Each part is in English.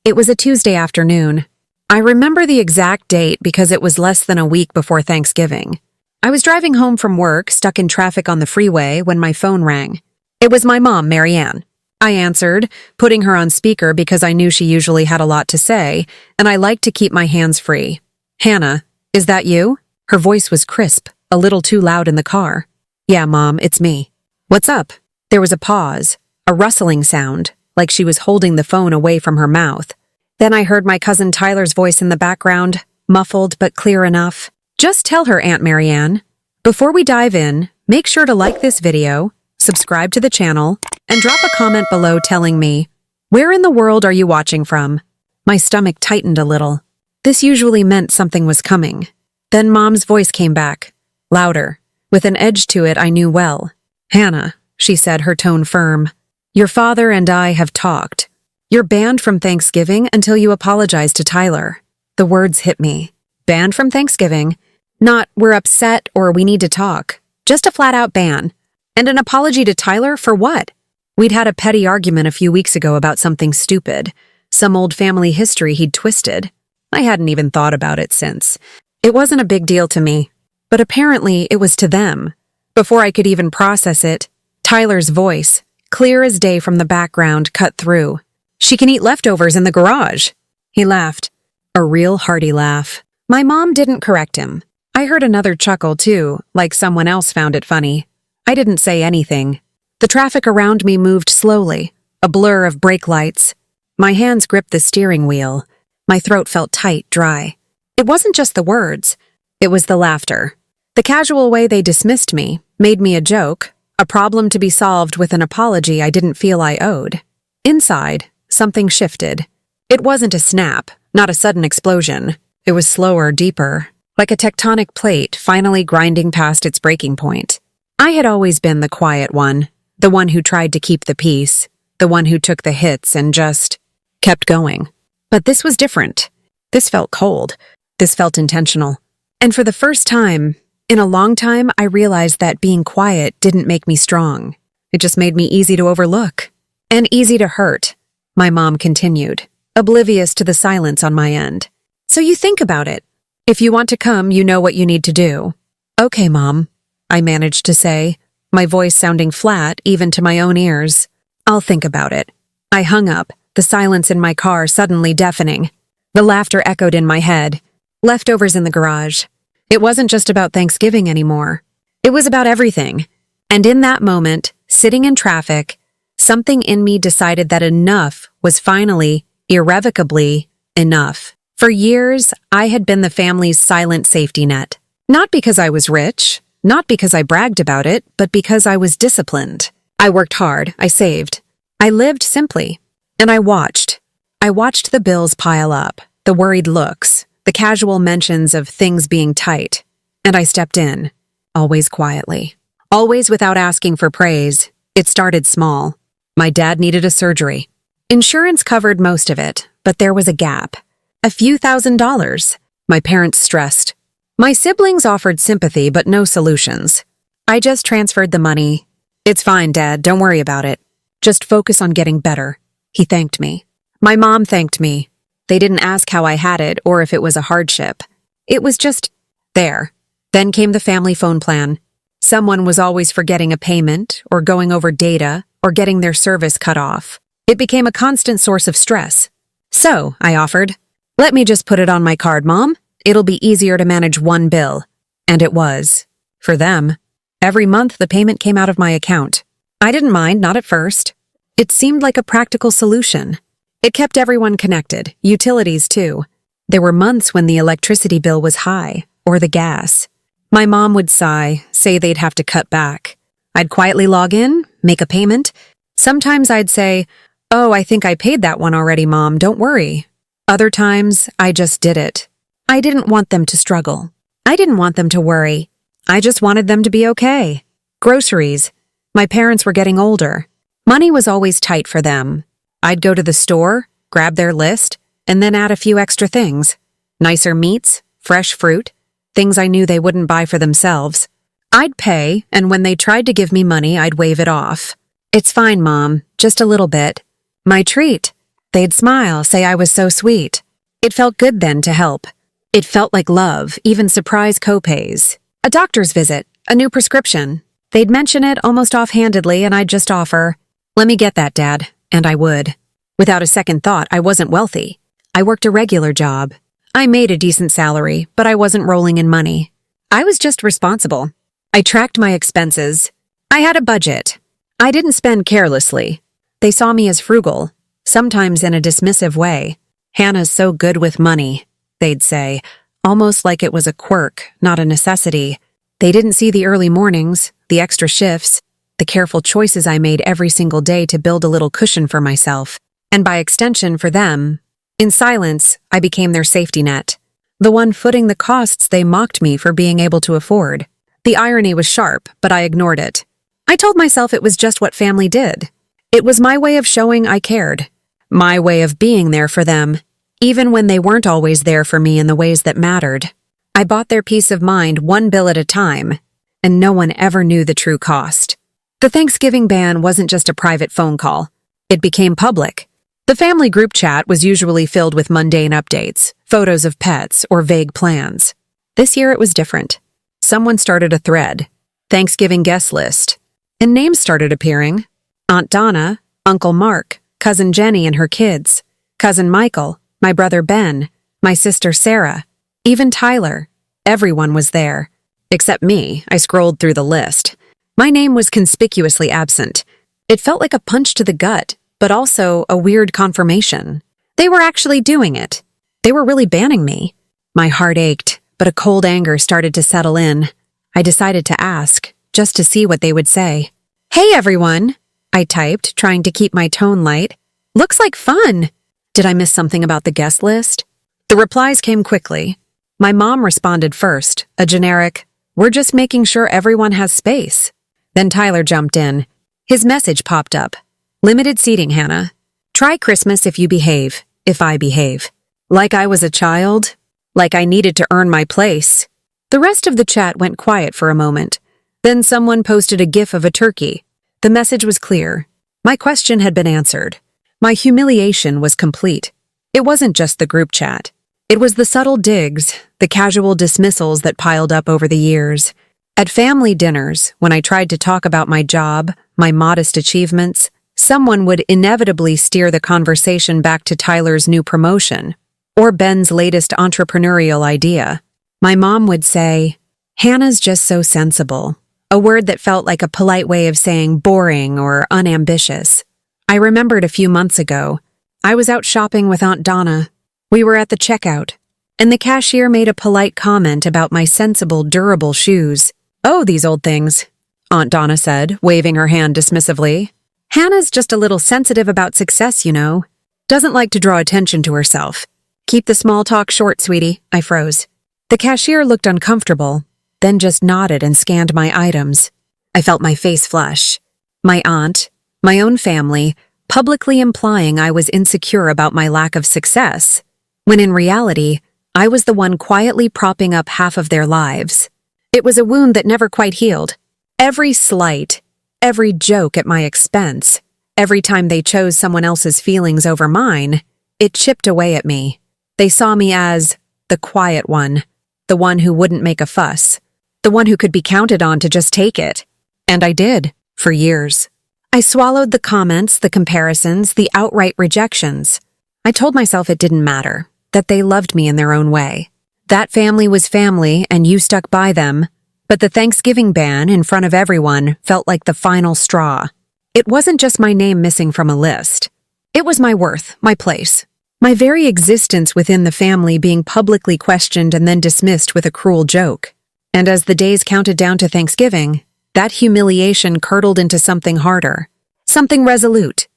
It was a Tuesday afternoon. I remember the exact date because it was less than a week before Thanksgiving. I was driving home from work, stuck in traffic on the freeway, when my phone rang. It was my mom, Marianne. I answered, putting her on speaker because I knew she usually had a lot to say, and I liked to keep my hands free. "Hannah, is that you?" Her voice was crisp, a little too loud in the car. "Yeah, Mom, it's me." "What's up?" There was a pause, a rustling sound, like she was holding the phone away from her mouth. Then I heard my cousin Tyler's voice in the background, muffled but clear enough. "Just tell her, Aunt Marianne." Before we dive in, make sure to like this video, subscribe to the channel, and drop a comment below telling me, where in the world are you watching from? My stomach tightened a little. This usually meant something was coming. Then Mom's voice came back, louder, with an edge to it I knew well. "Hannah," she said, her tone firm. "Your father and I have talked. You're banned from Thanksgiving until you apologize to Tyler." The words hit me. Banned from Thanksgiving? Not, we're upset or we need to talk. Just a flat-out ban. And an apology to Tyler for what? We'd had a petty argument a few weeks ago about something stupid. Some old family history he'd twisted. I hadn't even thought about it since. It wasn't a big deal to me. But apparently it was to them. Before I could even process it, Tyler's voice, clear as day from the background, cut through. "She can eat leftovers in the garage." He laughed. A real hearty laugh. My mom didn't correct him. I heard another chuckle, too, like someone else found it funny. I didn't say anything. The traffic around me moved slowly, a blur of brake lights. My hands gripped the steering wheel. My throat felt tight, dry. It wasn't just the words. It was the laughter. The casual way they dismissed me, made me a joke, a problem to be solved with an apology I didn't feel I owed. Inside, something shifted. It wasn't a snap, not a sudden explosion. It was slower, deeper, like a tectonic plate finally grinding past its breaking point. I had always been the quiet one, the one who tried to keep the peace, the one who took the hits and just kept going. But this was different. This felt cold. This felt intentional. And for the first time, in a long time, I realized that being quiet didn't make me strong. It just made me easy to overlook. And easy to hurt, my mom continued, oblivious to the silence on my end. "So you think about it. If you want to come, you know what you need to do." "Okay, Mom," I managed to say, my voice sounding flat even to my own ears. "I'll think about it." I hung up, the silence in my car suddenly deafening. The laughter echoed in my head. Leftovers in the garage. It wasn't just about Thanksgiving anymore. It was about everything. And in that moment, sitting in traffic, something in me decided that enough was finally, irrevocably, enough. For years, I had been the family's silent safety net. Not because I was rich, not because I bragged about it, but because I was disciplined. I worked hard, I saved. I lived simply. And I watched. I watched the bills pile up, the worried looks, the casual mentions of things being tight. And I stepped in, always quietly. Always without asking for praise. It started small. My dad needed a surgery. Insurance covered most of it, but there was a gap. A few $1,000s. My parents stressed. My siblings offered sympathy but no solutions. I just transferred the money. "It's fine, Dad, don't worry about it. Just focus on getting better." He thanked me. My mom thanked me. They didn't ask how I had it or if it was a hardship. It was just there. Then came the family phone plan. Someone was always forgetting a payment or going over data or getting their service cut off. It became a constant source of stress. "So," I offered, "let me just put it on my card, Mom. It'll be easier to manage one bill." And it was. For them. Every month the payment came out of my account. I didn't mind, not at first. It seemed like a practical solution. It kept everyone connected, utilities too. There were months when the electricity bill was high, or the gas. My mom would sigh, say they'd have to cut back. I'd quietly log in, make a payment. Sometimes I'd say, "Oh, I think I paid that one already, Mom, don't worry." Other times, I just did it. I didn't want them to struggle. I didn't want them to worry. I just wanted them to be okay. Groceries. My parents were getting older. Money was always tight for them. I'd go to the store, grab their list, and then add a few extra things. Nicer meats, fresh fruit, things I knew they wouldn't buy for themselves. I'd pay, and when they tried to give me money, I'd wave it off. "It's fine, Mom, just a little bit." "My treat," They'd smile, say I was so sweet. It felt good then to help. It felt like love, even surprise copays. A doctor's visit, a new prescription. They'd mention it almost offhandedly and I'd just offer, "Let me get that, Dad," and I would. Without a second thought, I wasn't wealthy. I worked a regular job. I made a decent salary, but I wasn't rolling in money. I was just responsible. I tracked my expenses. I had a budget. I didn't spend carelessly. They saw me as frugal, sometimes in a dismissive way. "Hannah's so good with money," they'd say, almost like it was a quirk, not a necessity. They didn't see the early mornings, the extra shifts, the careful choices I made every single day to build a little cushion for myself, and by extension for them. In silence, I became their safety net, the one footing the costs they mocked me for being able to afford. The irony was sharp, but I ignored it. I told myself it was just what family did. It was my way of showing I cared, my way of being there for them, even when they weren't always there for me in the ways that mattered. I bought their peace of mind one bill at a time, and no one ever knew the true cost. The Thanksgiving ban wasn't just a private phone call. It became public. The family group chat was usually filled with mundane updates, photos of pets, or vague plans. This year it was different. Someone started a thread, Thanksgiving guest list, and names started appearing. Aunt Donna, Uncle Mark, Cousin Jenny and her kids, Cousin Michael, my brother Ben, my sister Sarah, even Tyler. Everyone was there. Except me. I scrolled through the list. My name was conspicuously absent. It felt like a punch to the gut, but also a weird confirmation. They were actually doing it. They were really banning me. My heart ached, but a cold anger started to settle in. I decided to ask, just to see what they would say. "Hey everyone," I typed, trying to keep my tone light. "Looks like fun." Did I miss something about the guest list? The replies came quickly. My mom responded first, a generic, "We're just making sure everyone has space." Then Tyler jumped in. His message popped up. "Limited seating, Hannah. Try Christmas if you behave, if I behave." Like I was a child? Like I needed to earn my place? The rest of the chat went quiet for a moment. Then someone posted a gif of a turkey. The message was clear. My question had been answered. My humiliation was complete. It wasn't just the group chat. It was the subtle digs, the casual dismissals that piled up over the years. At family dinners, when I tried to talk about my job, my modest achievements, someone would inevitably steer the conversation back to Tyler's new promotion or Ben's latest entrepreneurial idea. My mom would say, "Hannah's just so sensible," a word that felt like a polite way of saying boring or unambitious. I remembered a few months ago, I was out shopping with Aunt Donna. We were at the checkout, and the cashier made a polite comment about my sensible, durable shoes. "Oh, these old things," Aunt Donna said, waving her hand dismissively. "Hannah's just a little sensitive about success, you know. Doesn't like to draw attention to herself. Keep the small talk short, sweetie." I froze. The cashier looked uncomfortable, then just nodded and scanned my items. I felt my face flush. My aunt, my own family, publicly implying I was insecure about my lack of success, when in reality, I was the one quietly propping up half of their lives. It was a wound that never quite healed. Every slight, every joke at my expense, every time they chose someone else's feelings over mine, it chipped away at me. They saw me as the quiet one, the one who wouldn't make a fuss, the one who could be counted on to just take it. And I did, for years. I swallowed the comments, the comparisons, the outright rejections. I told myself it didn't matter, that they loved me in their own way. That family was family and you stuck by them, but the Thanksgiving ban in front of everyone felt like the final straw. It wasn't just my name missing from a list. It was my worth, my place, my very existence within the family being publicly questioned and then dismissed with a cruel joke. And as the days counted down to Thanksgiving, that humiliation curdled into something harder, something resolute.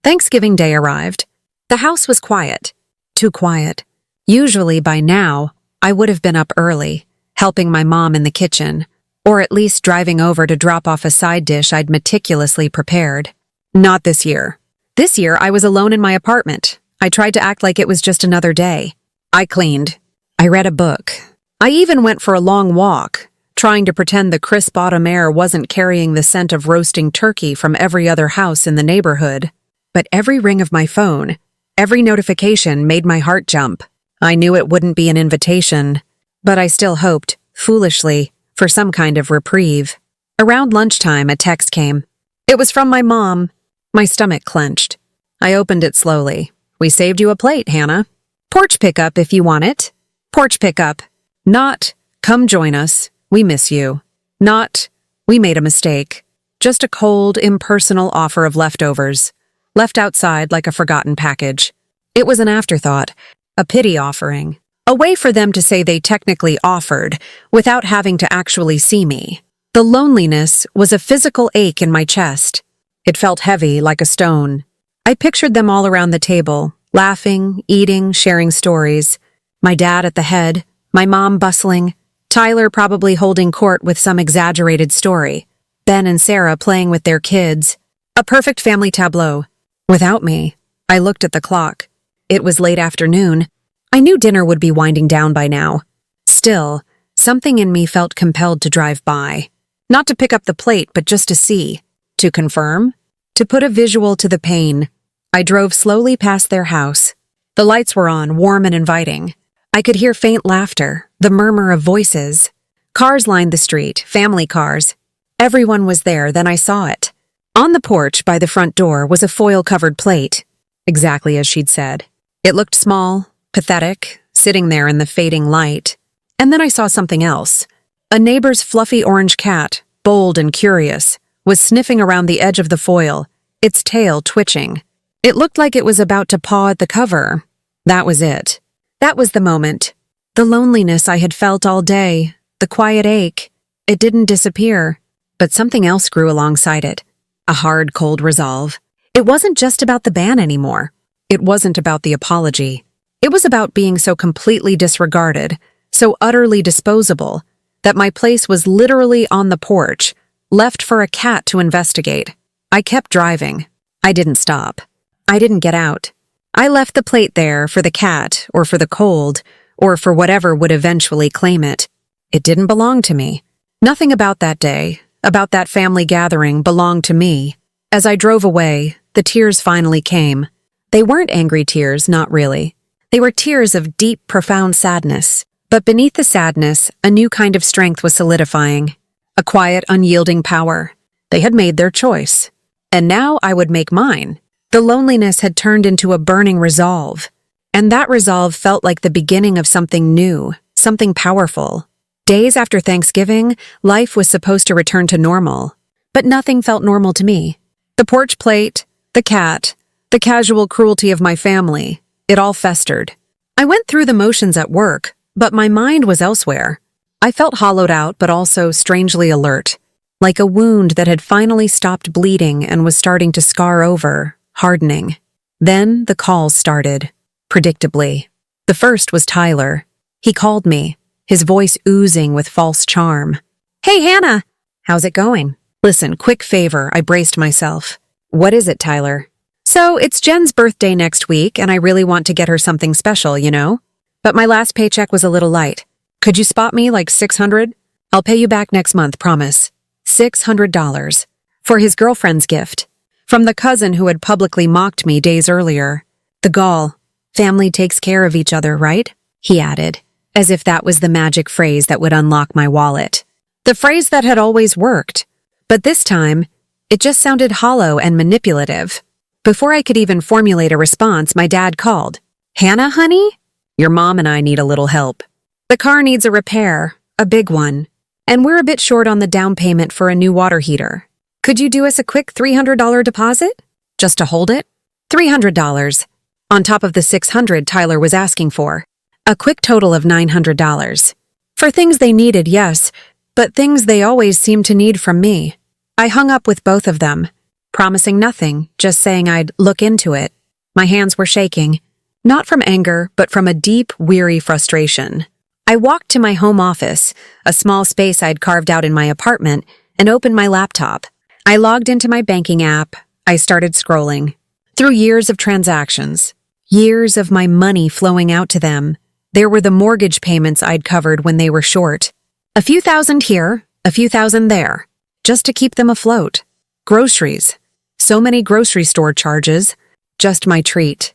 Thanksgiving Day arrived. The house was quiet, too quiet. Usually by now, I would have been up early, helping my mom in the kitchen, or at least driving over to drop off a side dish I'd meticulously prepared. Not this year. This year, I was alone in my apartment. I tried to act like it was just another day. I cleaned. I read a book. I even went for a long walk, trying to pretend the crisp autumn air wasn't carrying the scent of roasting turkey from every other house in the neighborhood. But every ring of my phone, Every notification made my heart jump. I knew it wouldn't be an invitation, but I still hoped, foolishly, for some kind of reprieve. Around lunchtime, a text came. It was from my mom. My stomach clenched. I opened it slowly. "We saved you a plate, Hannah. Porch pickup if you want it." Porch pickup. Not, "Come join us. We miss you." Not, "We made a mistake." Just a cold, impersonal offer of leftovers, left outside like a forgotten package. It was an afterthought, a pity offering, a way for them to say they technically offered without having to actually see me. The loneliness was a physical ache in my chest. It felt heavy, like a stone. I pictured them all around the table, laughing, eating, sharing stories. My dad at the head, my mom bustling, Tyler probably holding court with some exaggerated story, Ben and Sarah playing with their kids. A perfect family tableau. Without me, I looked at the clock. It was late afternoon. I knew dinner would be winding down by now. Still, something in me felt compelled to drive by. Not to pick up the plate, but just to see. To confirm. To put a visual to the pain. I drove slowly past their house. The lights were on, warm and inviting. I could hear faint laughter, the murmur of voices. Cars lined the street, family cars. Everyone was there, then I saw it. On the porch by the front door was a foil-covered plate. Exactly as she'd said. It looked small, pathetic, sitting there in the fading light. And then I saw something else. A neighbor's fluffy orange cat, bold and curious, was sniffing around the edge of the foil, its tail twitching. It looked like it was about to paw at the cover. That was it. That was the moment. The loneliness I had felt all day, the quiet ache. It didn't disappear, but something else grew alongside it. A hard, cold resolve. It wasn't just about the ban anymore. It wasn't about the apology. It was about being so completely disregarded, so utterly disposable, that my place was literally on the porch, left for a cat to investigate. I kept driving. I didn't stop. I didn't get out. I left the plate there for the cat, or for the cold, or for whatever would eventually claim it. It didn't belong to me. Nothing about that day, about that family gathering, belonged to me. As I drove away, the tears finally came. They weren't angry tears, not really. They were tears of deep, profound sadness. But beneath the sadness, a new kind of strength was solidifying. A quiet, unyielding power. They had made their choice. And now I would make mine. The loneliness had turned into a burning resolve. And that resolve felt like the beginning of something new, something powerful. Days after Thanksgiving, life was supposed to return to normal. But nothing felt normal to me. The porch plate, the cat, the casual cruelty of my family, it all festered. I went through the motions at work, but my mind was elsewhere. I felt hollowed out, but also strangely alert, like a wound that had finally stopped bleeding and was starting to scar over, hardening. Then the calls started, predictably. The first was Tyler. He called me, his voice oozing with false charm. "Hey, Hannah! How's it going?" "Listen, quick favor," I braced myself. "What is it, Tyler?" "So, it's Jen's birthday next week, and I really want to get her something special, you know? But my last paycheck was a little light. Could you spot me like $600? I'll pay you back next month, promise." $600. For his girlfriend's gift. From the cousin who had publicly mocked me days earlier. The gall. "Family takes care of each other, right?" he added, as if that was the magic phrase that would unlock my wallet. The phrase that had always worked. But this time, it just sounded hollow and manipulative. Before I could even formulate a response, my dad called. "Hannah, honey? Your mom and I need a little help. The car needs a repair, a big one, and we're a bit short on the down payment for a new water heater. Could you do us a quick $300 deposit? Just to hold it?" $300. On top of the $600 Tyler was asking for. A quick total of $900. For things they needed, yes, but things they always seemed to need from me. I hung up with both of them, promising nothing, just saying I'd look into it. My hands were shaking, not from anger, but from a deep, weary frustration. I walked to my home office, a small space I'd carved out in my apartment, and opened my laptop. I logged into my banking app. I started scrolling. Through years of transactions, years of my money flowing out to them, there were the mortgage payments I'd covered when they were short. A few thousand here, a few thousand there, just to keep them afloat. Groceries. So many grocery store charges. Just my treat.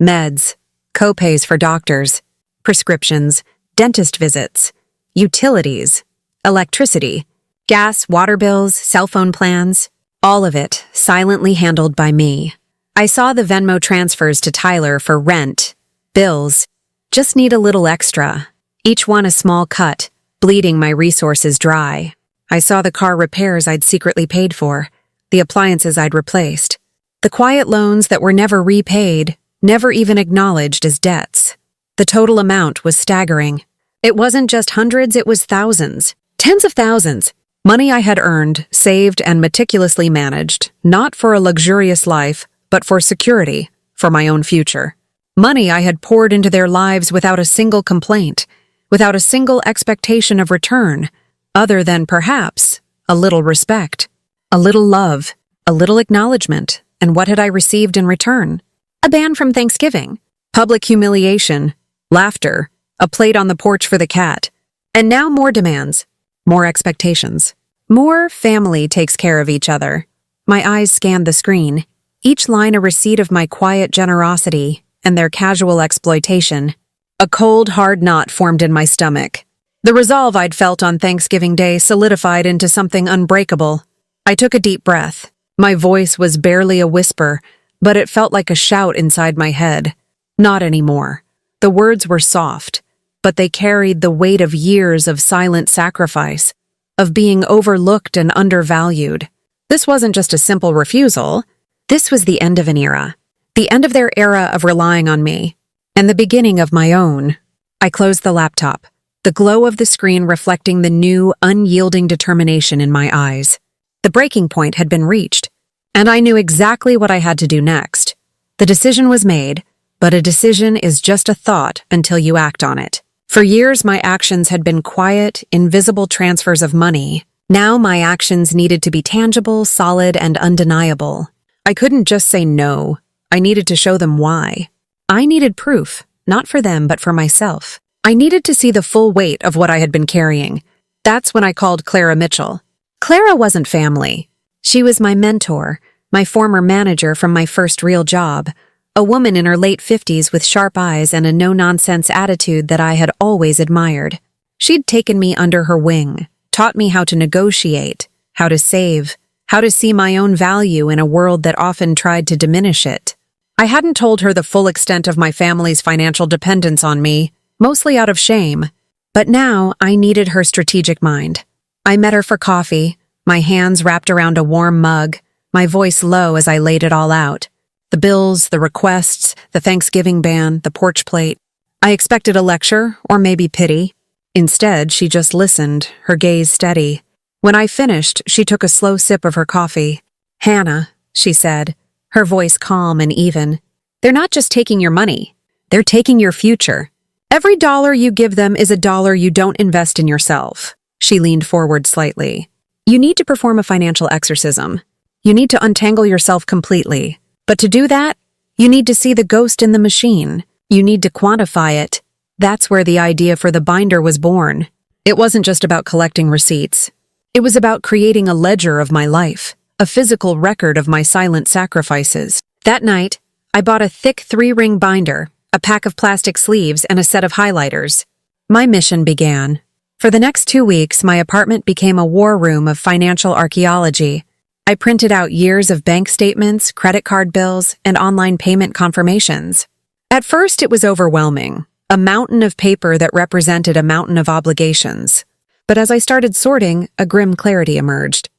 meds, co-pays for doctors, prescriptions, dentist visits, utilities, electricity, gas, water bills, cell phone plans, all of it silently handled by me. I saw the Venmo transfers to Tyler for rent, bills, just need a little extra, each one a small cut, bleeding my resources dry. I saw the car repairs I'd secretly paid for, the appliances I'd replaced, the quiet loans that were never repaid, never even acknowledged as debts. The total amount was staggering. It wasn't just hundreds, it was thousands, tens of thousands. Money I had earned, saved, and meticulously managed, not for a luxurious life, but for security, for my own future. Money I had poured into their lives without a single complaint, without a single expectation of return, other than perhaps a little respect, a little love, a little acknowledgement. And what had I received in return? A ban from Thanksgiving, public humiliation, laughter, a plate on the porch for the cat, and now more demands, more expectations. More family takes care of each other. My eyes scanned the screen, each line a receipt of my quiet generosity and their casual exploitation. A cold, hard knot formed in my stomach. The resolve I'd felt on Thanksgiving Day solidified into something unbreakable. I took a deep breath. My voice was barely a whisper, but it felt like a shout inside my head. Not anymore. The words were soft, but they carried the weight of years of silent sacrifice, of being overlooked and undervalued. This wasn't just a simple refusal. This was the end of an era. The end of their era of relying on me, and the beginning of my own. I closed the laptop, the glow of the screen reflecting the new, unyielding determination in my eyes. The breaking point had been reached, and I knew exactly what I had to do next. The decision was made, but a decision is just a thought until you act on it. For years, my actions had been quiet, invisible transfers of money. Now my actions needed to be tangible, solid, and undeniable. I couldn't just say no. I needed to show them why. I needed proof, not for them, but for myself. I needed to see the full weight of what I had been carrying. That's when I called Clara Mitchell. Clara wasn't family. She was my mentor, my former manager from my first real job, a woman in her late 50s with sharp eyes and a no-nonsense attitude that I had always admired. She'd taken me under her wing, taught me how to negotiate, how to save, how to see my own value in a world that often tried to diminish it. I hadn't told her the full extent of my family's financial dependence on me, mostly out of shame, but now I needed her strategic mind. I met her for coffee, my hands wrapped around a warm mug, my voice low as I laid it all out. The bills, the requests, the Thanksgiving ban, the porch plate. I expected a lecture, or maybe pity. Instead, she just listened, her gaze steady. When I finished, she took a slow sip of her coffee. "Hannah," she said, her voice calm and even, "they're not just taking your money. They're taking your future. Every dollar you give them is a dollar you don't invest in yourself." She leaned forward slightly. "You need to perform a financial exorcism. You need to untangle yourself completely. But to do that, you need to see the ghost in the machine. You need to quantify it." That's where the idea for the binder was born. It wasn't just about collecting receipts. It was about creating a ledger of my life, a physical record of my silent sacrifices. That night, I bought a thick 3-ring binder, a pack of plastic sleeves, and a set of highlighters. My mission began. For the next 2 weeks, my apartment became a war room of financial archaeology. I printed out years of bank statements, credit card bills, and online payment confirmations. At first, it was overwhelming, a mountain of paper that represented a mountain of obligations. But as I started sorting, a grim clarity emerged.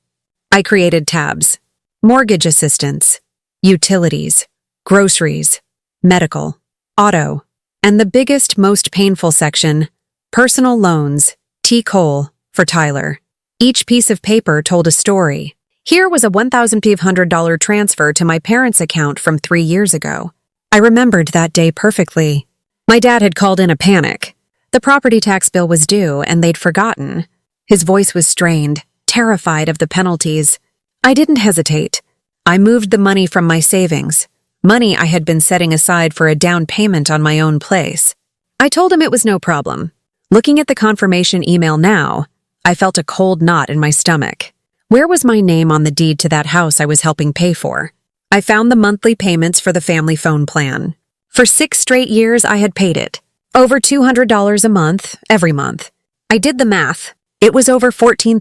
I created tabs: mortgage assistance, utilities, groceries, medical, auto, and the biggest, most painful section, personal loans, T. Cole, for Tyler. Each piece of paper told a story. Here was a $1,500 transfer to my parents' account from 3 years ago. I remembered that day perfectly. My dad had called in a panic. The property tax bill was due, and they'd forgotten. His voice was strained, terrified of the penalties. I didn't hesitate. I moved the money from my savings, money I had been setting aside for a down payment on my own place. I told him it was no problem. Looking at the confirmation email now, I felt a cold knot in my stomach. Where was my name on the deed to that house I was helping pay for? I found the monthly payments for the family phone plan. For 6 straight years, I had paid it. Over $200 a month, every month. I did the math. It was over $14,000.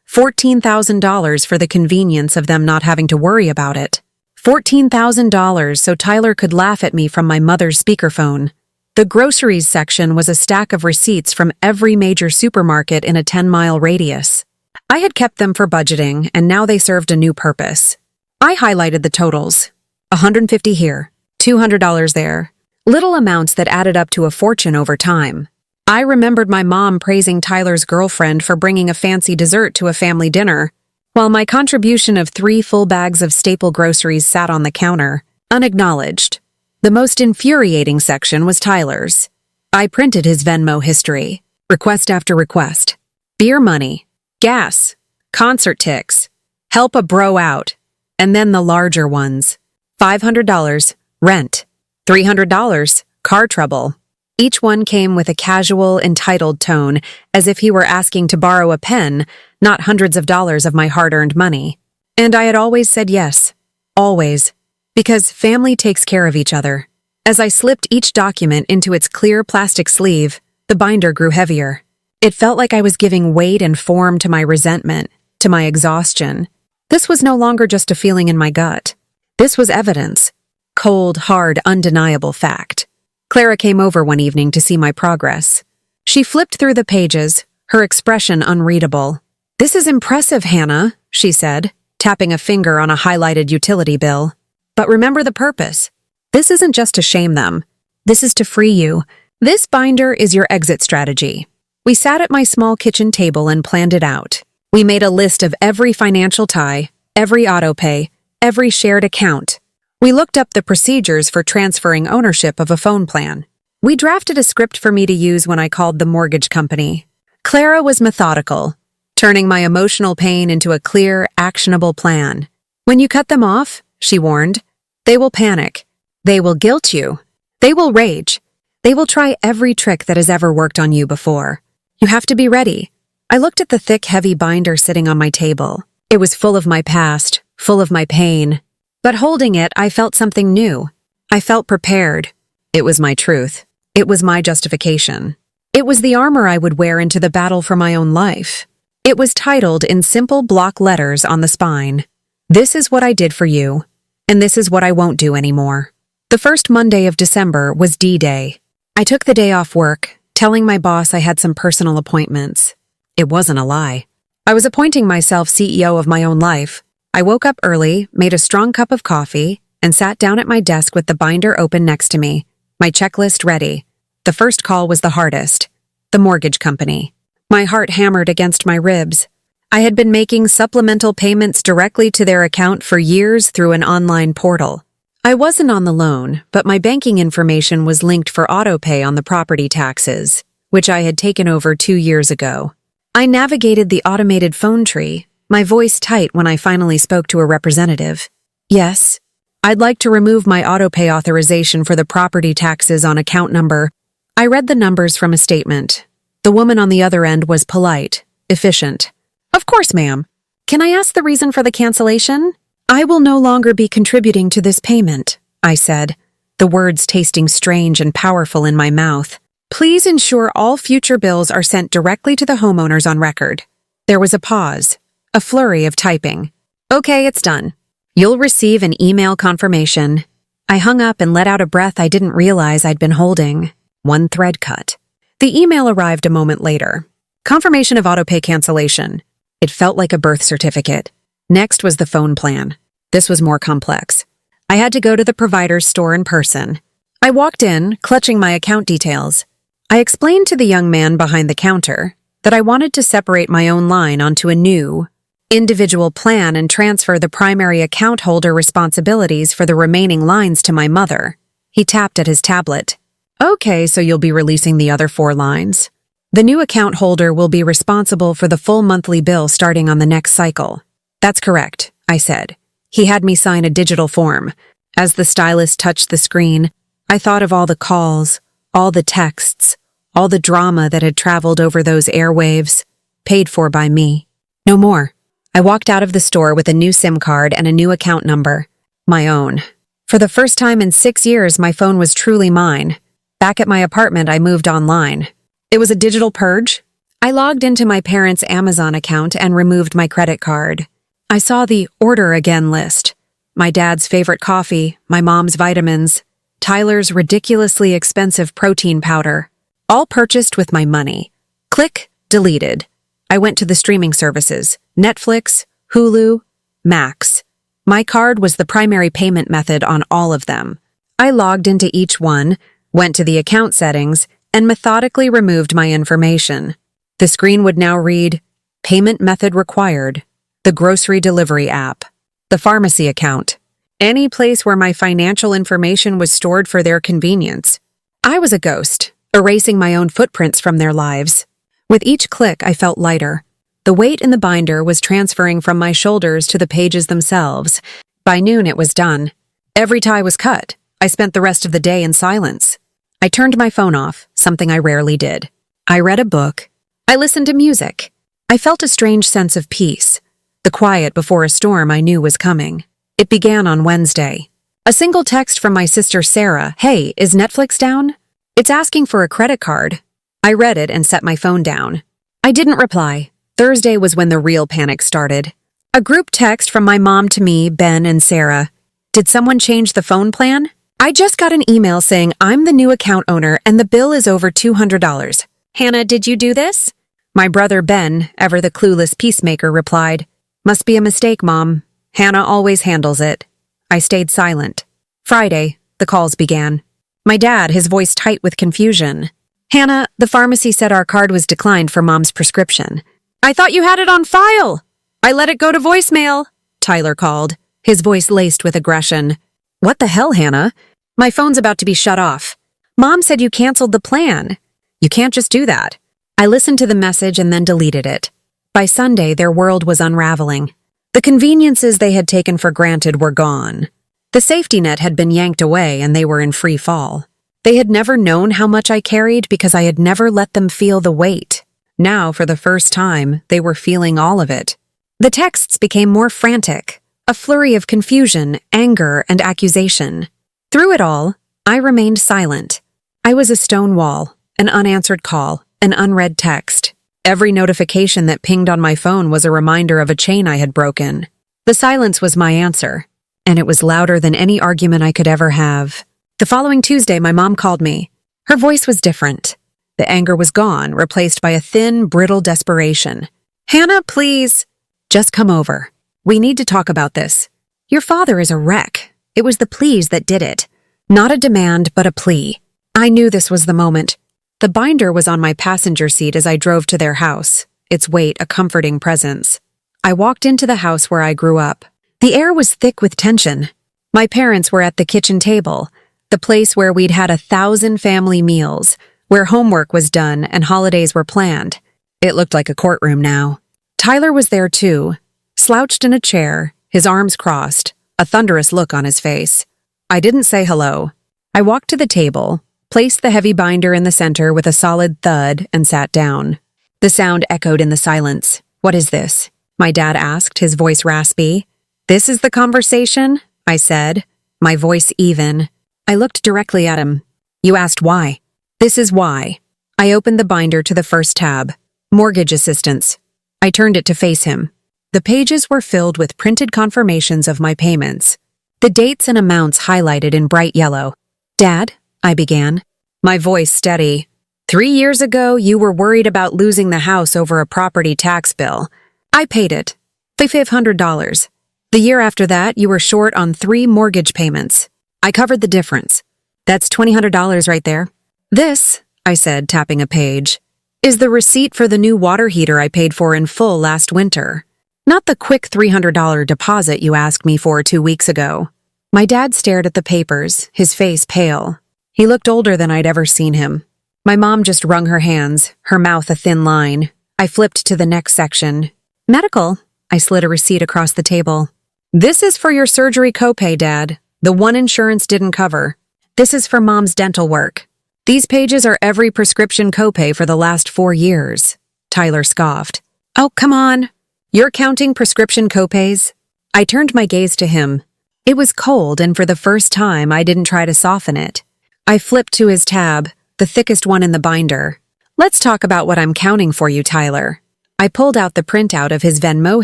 $14,000 for the convenience of them not having to worry about it. $14,000 so Tyler could laugh at me from my mother's speakerphone. The groceries section was a stack of receipts from every major supermarket in a 10-mile radius. I had kept them for budgeting, and now they served a new purpose. I highlighted the totals. $150 here, $200 there. Little amounts that added up to a fortune over time. I remembered my mom praising Tyler's girlfriend for bringing a fancy dessert to a family dinner, while my contribution of 3 full bags of staple groceries sat on the counter, unacknowledged. The most infuriating section was Tyler's. I printed his Venmo history, request after request. Beer money, gas, concert tics, help a bro out, and then the larger ones. $500, rent. $300, car trouble. Each one came with a casual, entitled tone, as if he were asking to borrow a pen, not hundreds of dollars of my hard-earned money. And I had always said yes. Always. Because family takes care of each other. As I slipped each document into its clear plastic sleeve, the binder grew heavier. It felt like I was giving weight and form to my resentment, to my exhaustion. This was no longer just a feeling in my gut. This was evidence. Cold, hard, undeniable fact. Clara came over one evening to see my progress. She flipped through the pages, her expression unreadable. "This is impressive, Hannah," she said, tapping a finger on a highlighted utility bill. "But remember the purpose. This isn't just to shame them. This is to free you. This binder is your exit strategy." We sat at my small kitchen table and planned it out. We made a list of every financial tie, every autopay, every shared account. We looked up the procedures for transferring ownership of a phone plan. We drafted a script for me to use when I called the mortgage company. Clara was methodical, turning my emotional pain into a clear, actionable plan. "When you cut them off," she warned, "they will panic. They will guilt you. They will rage. They will try every trick that has ever worked on you before. You have to be ready." I looked at the thick, heavy binder sitting on my table. It was full of my past, full of my pain. But holding it, I felt something new. I felt prepared. It was my truth. It was my justification. It was the armor I would wear into the battle for my own life. It was titled in simple block letters on the spine, "This is what I did for you, and this is what I won't do anymore." The first Monday of December was D-Day. I took the day off work, telling my boss I had some personal appointments. It wasn't a lie. I was appointing myself CEO of my own life. I woke up early, made a strong cup of coffee, and sat down at my desk with the binder open next to me, my checklist ready. The first call was the hardest. The mortgage company. My heart hammered against my ribs. I had been making supplemental payments directly to their account for years through an online portal. I wasn't on the loan, but my banking information was linked for autopay on the property taxes, which I had taken over 2 years ago. I navigated the automated phone tree, my voice tight when I finally spoke to a representative. "Yes, I'd like to remove my autopay authorization for the property taxes on account number." I read the numbers from a statement. The woman on the other end was polite, efficient. "Of course, ma'am. Can I ask the reason for the cancellation?" "I will no longer be contributing to this payment," I said, the words tasting strange and powerful in my mouth. "Please ensure all future bills are sent directly to the homeowners on record." There was a pause. A flurry of typing. "Okay, it's done. You'll receive an email confirmation." I hung up and let out a breath I didn't realize I'd been holding. One thread cut. The email arrived a moment later. Confirmation of autopay cancellation. It felt like a birth certificate. Next was the phone plan. This was more complex. I had to go to the provider's store in person. I walked in, clutching my account details. I explained to the young man behind the counter that I wanted to separate my own line onto a new, individual plan and transfer the primary account holder responsibilities for the remaining lines to my mother. He tapped at his tablet. "Okay, so you'll be releasing the other 4 lines. The new account holder will be responsible for the full monthly bill starting on the next cycle." "That's correct," I said. He had me sign a digital form. As the stylus touched the screen, I thought of all the calls, all the texts, all the drama that had traveled over those airwaves, paid for by me. No more. I walked out of the store with a new SIM card and a new account number. My own. For the first time in 6 years, my phone was truly mine. Back at my apartment, I moved online. It was a digital purge. I logged into my parents' Amazon account and removed my credit card. I saw the order again list. My dad's favorite coffee, my mom's vitamins, Tyler's ridiculously expensive protein powder, all purchased with my money. Click, deleted. I went to the streaming services, Netflix, Hulu, Max. My card was the primary payment method on all of them. I logged into each one, went to the account settings, and methodically removed my information. The screen would now read, Payment Method Required, the grocery delivery app, the pharmacy account, any place where my financial information was stored for their convenience. I was a ghost, erasing my own footprints from their lives. With each click, I felt lighter. The weight in the binder was transferring from my shoulders to the pages themselves. By noon, it was done. Every tie was cut. I spent the rest of the day in silence. I turned my phone off, something I rarely did. I read a book. I listened to music. I felt a strange sense of peace. The quiet before a storm I knew was coming. It began on Wednesday. A single text from my sister Sarah, "Hey, is Netflix down?" It's asking for a credit card. I read it and set my phone down. I didn't reply. Thursday was when the real panic started. A group text from my mom to me, Ben, and Sarah. Did someone change the phone plan? I just got an email saying I'm the new account owner and the bill is over $200. Hannah, did you do this? My brother Ben, ever the clueless peacemaker, replied, "Must be a mistake, Mom. Hannah always handles it." I stayed silent. Friday, the calls began. My dad, his voice tight with confusion. "Hannah, the pharmacy said our card was declined for Mom's prescription." "I thought you had it on file." "I let it go to voicemail," Tyler called, his voice laced with aggression. "What the hell, Hannah? My phone's about to be shut off. Mom said you canceled the plan. You can't just do that." I listened to the message and then deleted it. By Sunday, their world was unraveling. The conveniences they had taken for granted were gone. The safety net had been yanked away and they were in free fall. They had never known how much I carried because I had never let them feel the weight. Now, for the first time, they were feeling all of it. The texts became more frantic, a flurry of confusion, anger, and accusation. Through it all, I remained silent. I was a stone wall, an unanswered call, an unread text. Every notification that pinged on my phone was a reminder of a chain I had broken. The silence was my answer, and it was louder than any argument I could ever have. The following Tuesday, my mom called me. Her voice was different. The anger was gone, replaced by a thin, brittle desperation. "Hannah, please. Just come over. We need to talk about this. Your father is a wreck." It was the pleas that did it. Not a demand, but a plea. I knew this was the moment. The binder was on my passenger seat as I drove to their house, its weight a comforting presence. I walked into the house where I grew up. The air was thick with tension. My parents were at the kitchen table, the place where we'd had 1,000 family meals, where homework was done and holidays were planned. It looked like a courtroom now. Tyler was there too, slouched in a chair, his arms crossed, a thunderous look on his face. I didn't say hello. I walked to the table, placed the heavy binder in the center with a solid thud, and sat down. The sound echoed in the silence. "What is this?" my dad asked, his voice raspy. "This is the conversation?" I said, my voice even. I looked directly at him. "You asked why." "This is why." I opened the binder to the first tab. Mortgage assistance. I turned it to face him. The pages were filled with printed confirmations of my payments. The dates and amounts highlighted in bright yellow. "Dad," I began, my voice steady. 3 years ago, you were worried about losing the house over a property tax bill. I paid it, $500. The year after that, you were short on 3 mortgage payments. I covered the difference. That's $200 right there. This," I said, tapping a page, "is the receipt for the new water heater I paid for in full last winter. Not the quick $300 deposit you asked me for 2 weeks ago." My dad stared at the papers, his face pale. He looked older than I'd ever seen him. My mom just wrung her hands, her mouth a thin line. I flipped to the next section. "Medical." I slid a receipt across the table. "This is for your surgery copay, Dad. The one insurance didn't cover. This is for Mom's dental work. These pages are every prescription copay for the last 4 years." Tyler scoffed. "Oh, come on. You're counting prescription copays?" I turned my gaze to him. It was cold, and for the first time, I didn't try to soften it. I flipped to his tab, the thickest one in the binder. Let's talk about what I'm counting for you, Tyler. I pulled out the printout of his Venmo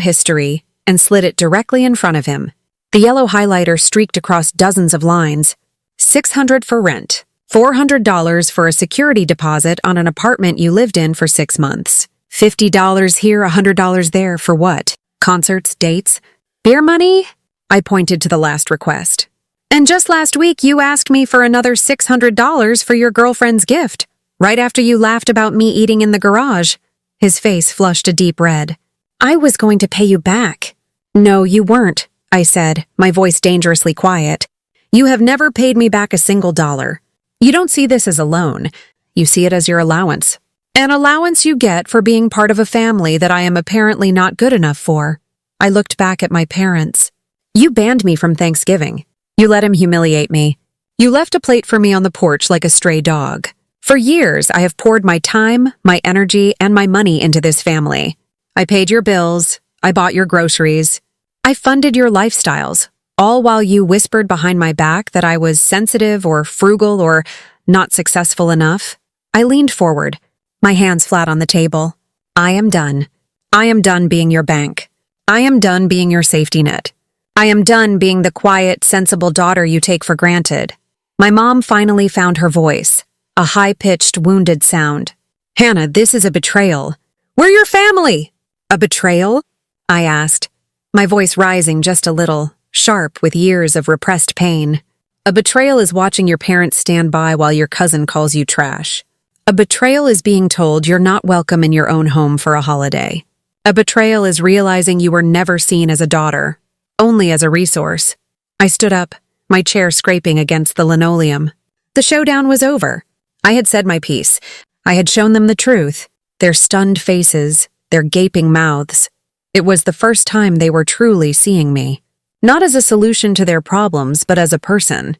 history and slid it directly in front of him. The yellow highlighter streaked across dozens of lines. $600 for rent. $400 for a security deposit on an apartment you lived in for 6 months. $50 here, $100 there, for what? Concerts, dates? Beer money? I pointed to the last request. And just last week you asked me for another $600 for your girlfriend's gift, right after you laughed about me eating in the garage. His face flushed a deep red. I was going to pay you back. No, you weren't, I said, my voice dangerously quiet. You have never paid me back a single dollar. You don't see this as a loan. You see it as your allowance. An allowance you get for being part of a family that I am apparently not good enough for. I looked back at my parents. You banned me from Thanksgiving. You let him humiliate me. You left a plate for me on the porch like a stray dog. For years, I have poured my time, my energy, and my money into this family. I paid your bills. I bought your groceries. I funded your lifestyles, all while you whispered behind my back that I was sensitive or frugal or not successful enough. I leaned forward, my hands flat on the table. I am done. I am done being your bank. I am done being your safety net. I am done being the quiet, sensible daughter you take for granted. My mom finally found her voice, a high-pitched, wounded sound. Hannah, this is a betrayal. We're your family. A betrayal? I asked, my voice rising just a little, sharp with years of repressed pain. A betrayal is watching your parents stand by while your cousin calls you trash. A betrayal is being told you're not welcome in your own home for a holiday. A betrayal is realizing you were never seen as a daughter, only as a resource. I stood up, my chair scraping against the linoleum. The showdown was over. I had said my piece. I had shown them the truth, their stunned faces, their gaping mouths. It was the first time they were truly seeing me. Not as a solution to their problems, but as a person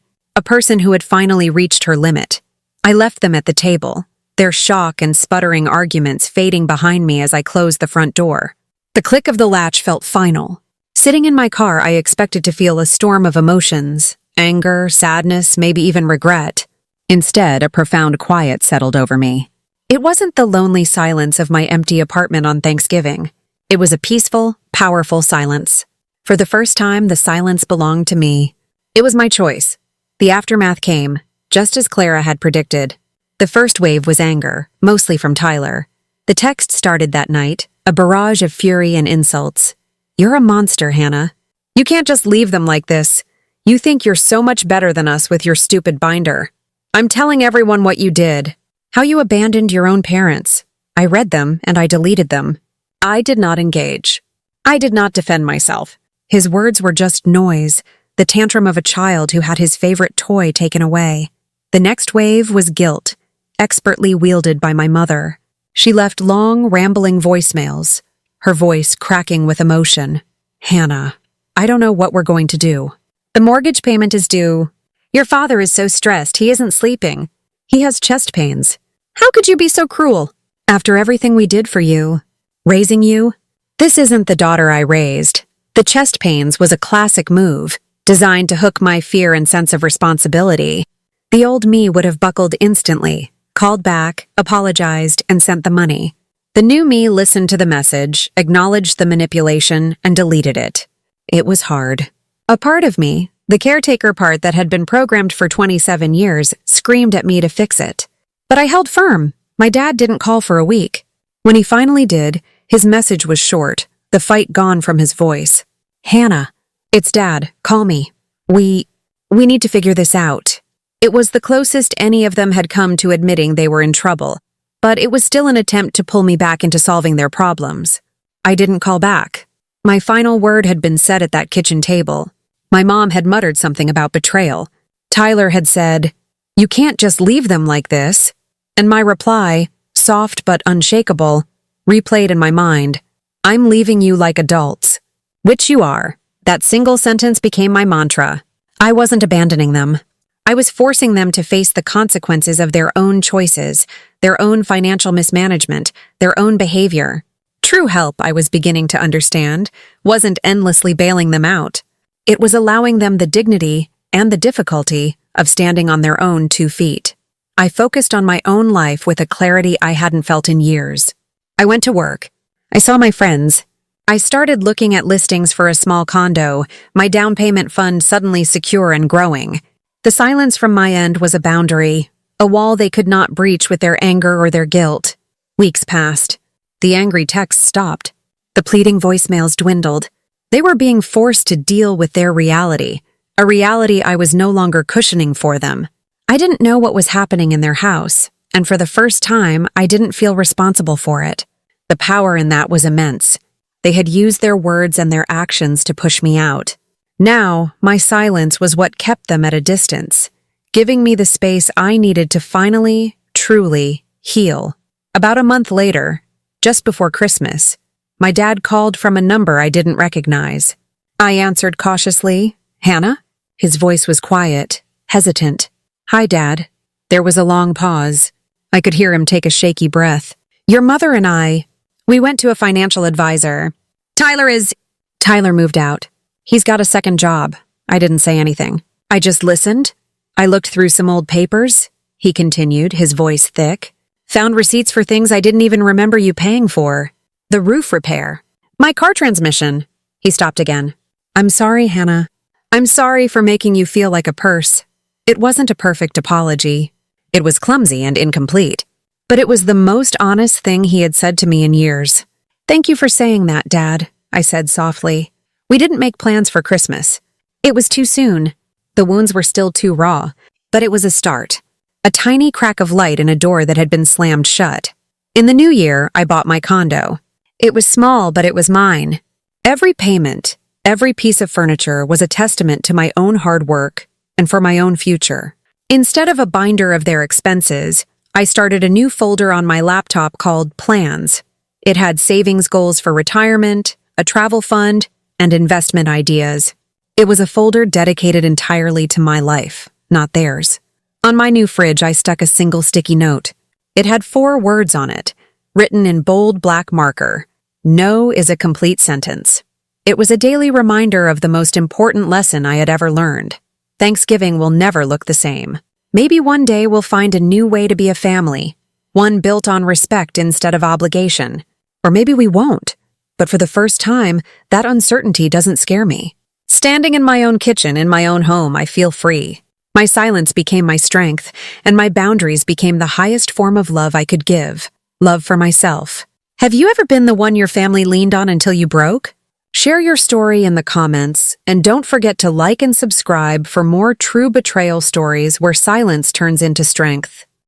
who had finally reached her limit. I left them at the table, their shock and sputtering arguments fading behind me as I closed the front door. The click of the latch felt final. Sitting in my car, I expected to feel a storm of emotions, anger, sadness, maybe even regret. Instead, a profound quiet settled over me. It wasn't the lonely silence of my empty apartment on Thanksgiving. It was a peaceful, powerful silence. For the first time, the silence belonged to me. It was my choice. The aftermath came, just as Clara had predicted. The first wave was anger, mostly from Tyler. The text started that night, a barrage of fury and insults. You're a monster, Hannah. You can't just leave them like this. You think you're so much better than us with your stupid binder. I'm telling everyone what you did, how you abandoned your own parents. I read them and I deleted them. I did not engage. I did not defend myself. His words were just noise, the tantrum of a child who had his favorite toy taken away. The next wave was guilt, expertly wielded by my mother. She left long, rambling voicemails, her voice cracking with emotion. Hannah, I don't know what we're going to do. The mortgage payment is due. Your father is so stressed, he isn't sleeping. He has chest pains. How could you be so cruel? After everything we did for you, raising you? This isn't the daughter I raised. The chest pains was a classic move, designed to hook my fear and sense of responsibility. The old me would have buckled instantly, called back, apologized, and sent the money. The new me listened to the message, acknowledged the manipulation, and deleted it. It was hard. A part of me, the caretaker part that had been programmed for 27 years, screamed at me to fix it. But I held firm. My dad didn't call for a week. When he finally did, his message was short, the fight gone from his voice. Hannah, it's Dad. Call me. We need to figure this out. It was the closest any of them had come to admitting they were in trouble, but it was still an attempt to pull me back into solving their problems. I didn't call back. My final word had been said at that kitchen table. My mom had muttered something about betrayal. Tyler had said, "You can't just leave them like this." And my reply, soft but unshakable, replayed in my mind. I'm leaving you like adults. Which you are. That single sentence became my mantra. I wasn't abandoning them. I was forcing them to face the consequences of their own choices, their own financial mismanagement, their own behavior. True help, I was beginning to understand, wasn't endlessly bailing them out. It was allowing them the dignity and the difficulty of standing on their own 2 feet. I focused on my own life with a clarity I hadn't felt in years. I went to work. I saw my friends. I started looking at listings for a small condo, my down payment fund suddenly secure and growing. The silence from my end was a boundary, a wall they could not breach with their anger or their guilt. Weeks passed. The angry texts stopped. The pleading voicemails dwindled. They were being forced to deal with their reality, a reality I was no longer cushioning for them. I didn't know what was happening in their house, and for the first time, I didn't feel responsible for it. The power in that was immense. They had used their words and their actions to push me out. Now, my silence was what kept them at a distance, giving me the space I needed to finally, truly heal. About a month later, just before Christmas, my dad called from a number I didn't recognize. I answered cautiously, "Hannah?" His voice was quiet, hesitant. "Hi, Dad." There was a long pause. I could hear him take a shaky breath. "Your mother and we went to a financial advisor. Tyler moved out. He's got a second job." I didn't say anything. I just listened. I looked through some old papers, he continued, his voice thick. "Found receipts for things I didn't even remember you paying for. The roof repair. My car transmission." He stopped again. "I'm sorry, Hannah. I'm sorry for making you feel like a purse." It wasn't a perfect apology. It was clumsy and incomplete. But it was the most honest thing he had said to me in years. "Thank you for saying that, Dad," I said softly. We didn't make plans for Christmas. It was too soon. The wounds were still too raw, but it was a start. A tiny crack of light in a door that had been slammed shut. In the new year, I bought my condo. It was small, but it was mine. Every payment, every piece of furniture was a testament to my own hard work and for my own future. Instead of a binder of their expenses, I started a new folder on my laptop called Plans. It had savings goals for retirement, a travel fund, and investment ideas. It was a folder dedicated entirely to my life, not theirs. On my new fridge, I stuck a single sticky note. It had 4 words on it, written in bold black marker. "No is a complete sentence." It was a daily reminder of the most important lesson I had ever learned. Thanksgiving will never look the same. Maybe one day we'll find a new way to be a family, one built on respect instead of obligation. Or maybe we won't. But for the first time, that uncertainty doesn't scare me. Standing in my own kitchen, in my own home, I feel free. My silence became my strength, and my boundaries became the highest form of love I could give. Love for myself. Have you ever been the one your family leaned on until you broke? Share your story in the comments, and don't forget to like and subscribe for more true betrayal stories where silence turns into strength.